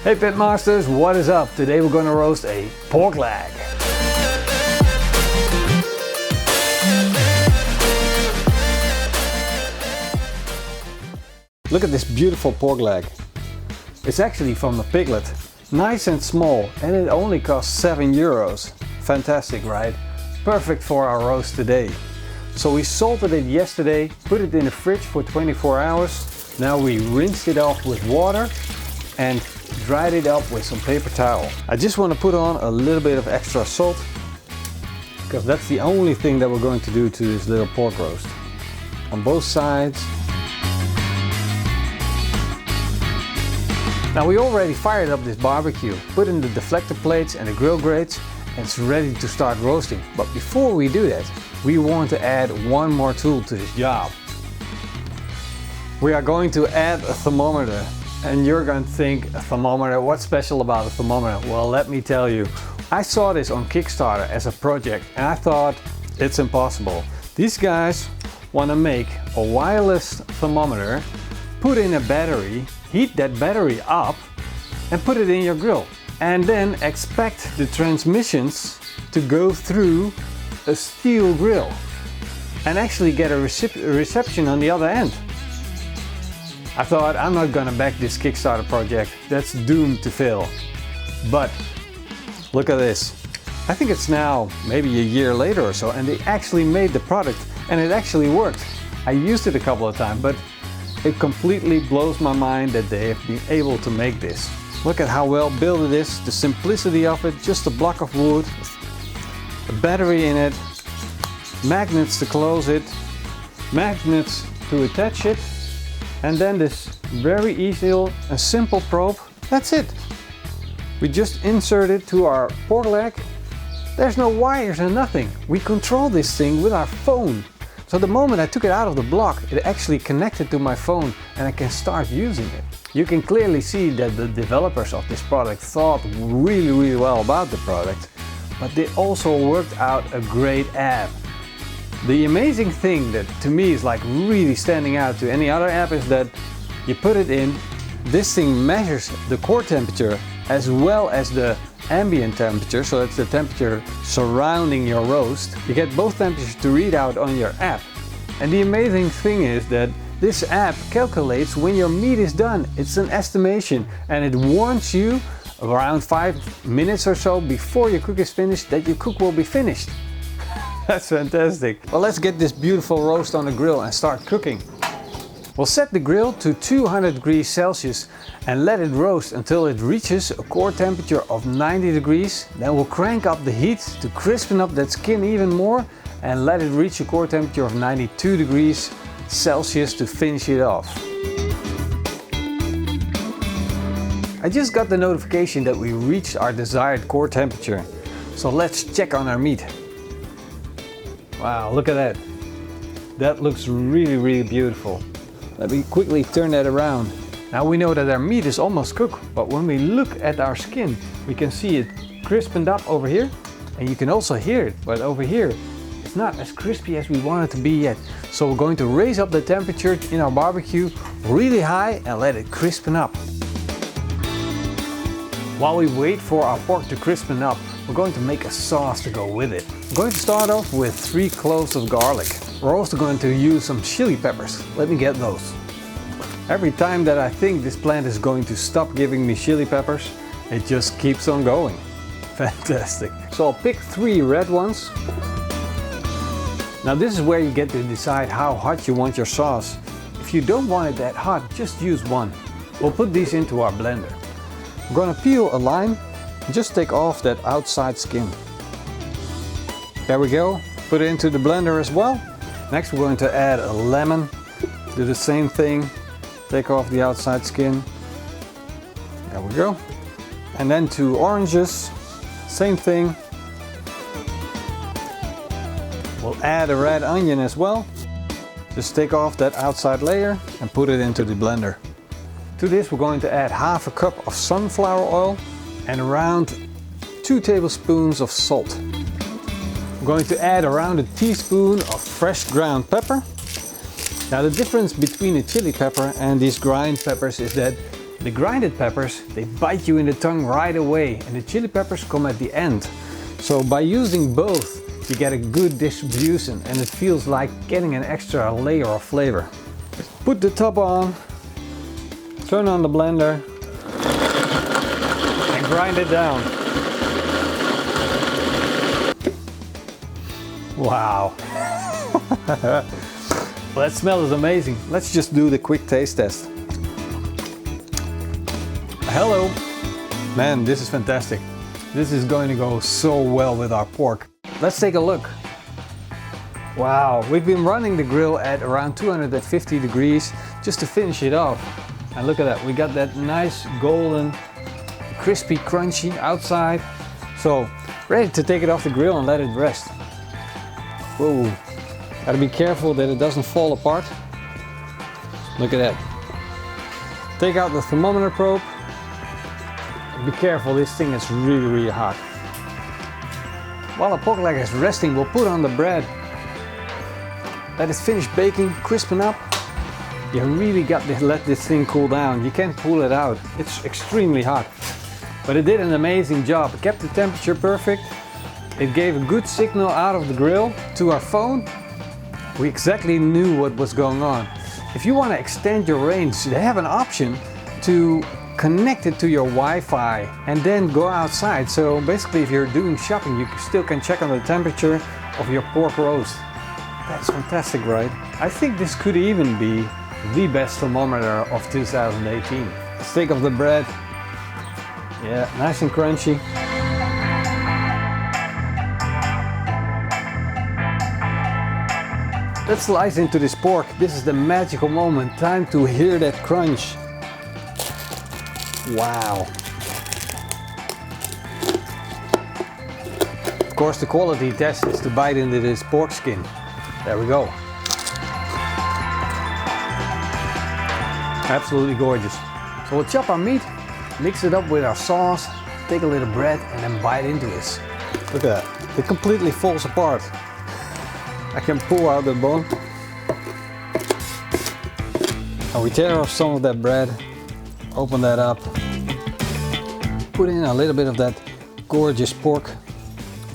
Hey Pitmasters, what is up? Today we're gonna roast a pork leg. Look at this beautiful pork leg. It's actually from a piglet. Nice and small, and it only costs 7 euros. Fantastic, right? Perfect for our roast today. So we salted it yesterday, put it in the fridge for 24 hours. Now we rinsed it off with water and dried it up with some paper towel. I just want to put on a little bit of extra salt because that's the only thing that we're going to do to this little pork roast. On both sides. Now we already fired up this barbecue, put in the deflector plates and the grill grates, and it's ready to start roasting. But before we do that, we want to add one more tool to this job. We are going to add a thermometer. And you're going to think, a thermometer, what's special about a thermometer? Well, let me tell you. I saw this on Kickstarter as a project and I thought it's impossible. These guys want to make a wireless thermometer, put in a battery, heat that battery up and put it in your grill. And then expect the transmissions to go through a steel grill and actually get a reception on the other end. I thought, I'm not gonna back this Kickstarter project, that's doomed to fail. But look at this. I think it's now maybe a year later or so and they actually made the product and it actually worked. I used it a couple of times, but it completely blows my mind that they have been able to make this. Look at how well built it is, the simplicity of it, just a block of wood, a battery in it, magnets to close it, magnets to attach it, and then this very easy and simple probe. That's it. We just insert it to our pork leg. There's no wires and nothing. We control this thing with our phone. So the moment I took it out of the block, it actually connected to my phone and I can start using it. You can clearly see that the developers of this product thought really well about the product, but they also worked out a great app. The amazing thing that to me is like really standing out to any other app is that you put it in, this thing measures the core temperature as well as the ambient temperature, so that's the temperature surrounding your roast. You get both temperatures to read out on your app. And the amazing thing is that this app calculates when your meat is done. It's an estimation and it warns you around 5 minutes or so before your cook is finished that your cook will be finished. That's fantastic. Well, let's get this beautiful roast on the grill and start cooking. We'll set the grill to 200 degrees Celsius and let it roast until it reaches a core temperature of 90 degrees. Then we'll crank up the heat to crispen up that skin even more and let it reach a core temperature of 92 degrees Celsius to finish it off. I just got the notification that we reached our desired core temperature. So let's check on our meat. Wow, look at that. That looks really beautiful. Let me quickly turn that around. Now we know that our meat is almost cooked, but when we look at our skin, we can see it crispened up over here, and you can also hear it, but over here, it's not as crispy as we want it to be yet. So we're going to raise up the temperature in our barbecue really high and let it crispen up. While we wait for our pork to crispen up, we're going to make a sauce to go with it. I'm going to start off with 3 cloves of garlic. We're also going to use some chili peppers. Let me get those. Every time that I think this plant is going to stop giving me chili peppers, it just keeps on going. Fantastic. So I'll pick 3 red ones. Now this is where you get to decide how hot you want your sauce. If you don't want it that hot, just use 1. We'll put these into our blender. I'm going to peel a lime and just take off that outside skin. There we go. Put it into the blender as well. Next we're going to add a lemon. Do the same thing. Take off the outside skin. There we go. And then 2 oranges. Same thing. We'll add a red onion as well. Just take off that outside layer and put it into the blender. To this we're going to add half a cup of sunflower oil and around 2 tablespoons of salt. I'm going to add around a teaspoon of fresh ground pepper. Now the difference between a chili pepper and these ground peppers is that The grinded peppers, they bite you in the tongue right away, and the chili peppers come at the end. So by using both, you get a good distribution and it feels like getting an extra layer of flavor. Put the top on, turn on the blender, and grind it down. Wow. Well, that smell is amazing. Let's just do the quick taste test. Hello. Man, this is fantastic. This is going to go so well with our pork. Let's take a look. Wow, we've been running the grill at around 250 degrees just to finish it off. And look at that, we got that nice golden, crispy, crunchy outside. So, ready to take it off the grill and let it rest. Whoa, gotta be careful that it doesn't fall apart. Look at that. Take out the thermometer probe. Be careful, this thing is really hot. While the pork leg is resting, we'll put on the bread. Let it finish baking, crispen up. You really got to let this thing cool down. You can't pull it out. It's extremely hot. But it did an amazing job. It kept the temperature perfect. It gave a good signal out of the grill to our phone. We exactly knew what was going on. If you want to extend your range, they have an option to connect it to your Wi-Fi and then go outside. So basically, if you're doing shopping, you still can check on the temperature of your pork roast. That's fantastic, right? I think this could even be the best thermometer of 2018. Let's take off the bread. Yeah, nice and crunchy. Let's slice into this pork. This is the magical moment. Time to hear that crunch. Wow. Of course, the quality test is to bite into this pork skin. There we go. Absolutely gorgeous. So we'll chop our meat, mix it up with our sauce, take a little bread, and then bite into this. Look at that. It completely falls apart. I can pull out the bone. And we tear off some of that bread, open that up, put in a little bit of that gorgeous pork.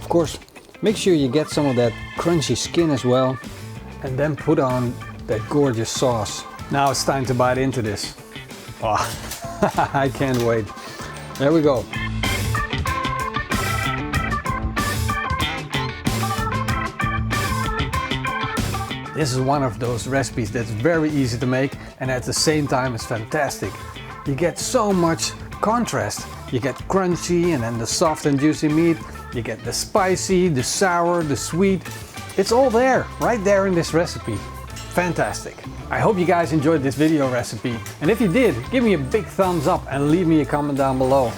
Of course, make sure you get some of that crunchy skin as well, and then put on that gorgeous sauce. Now it's time to bite into this. Oh, I can't wait. There we go. This is one of those recipes that's very easy to make and at the same time is fantastic. You get so much contrast. You get crunchy and then the soft and juicy meat. You get the spicy, the sour, the sweet. It's all there, right there in this recipe. Fantastic. I hope you guys enjoyed this video recipe. And if you did, give me a big thumbs up and leave me a comment down below.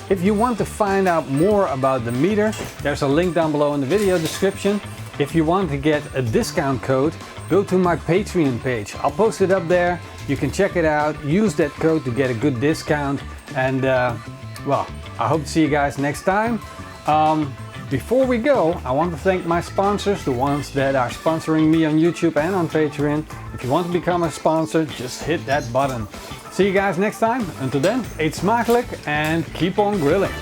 If you want to find out more about the meter, there's a link down below in the video description. If you want to get a discount code, go to my Patreon page. I'll post it up there. You can check it out. Use that code to get a good discount. And well, I hope to see you guys next time. Before we go, I want to thank my sponsors, the ones that are sponsoring me on YouTube and on Patreon. If you want to become a sponsor, just hit that button. See you guys next time. Until then, eet smakelijk and keep on grilling.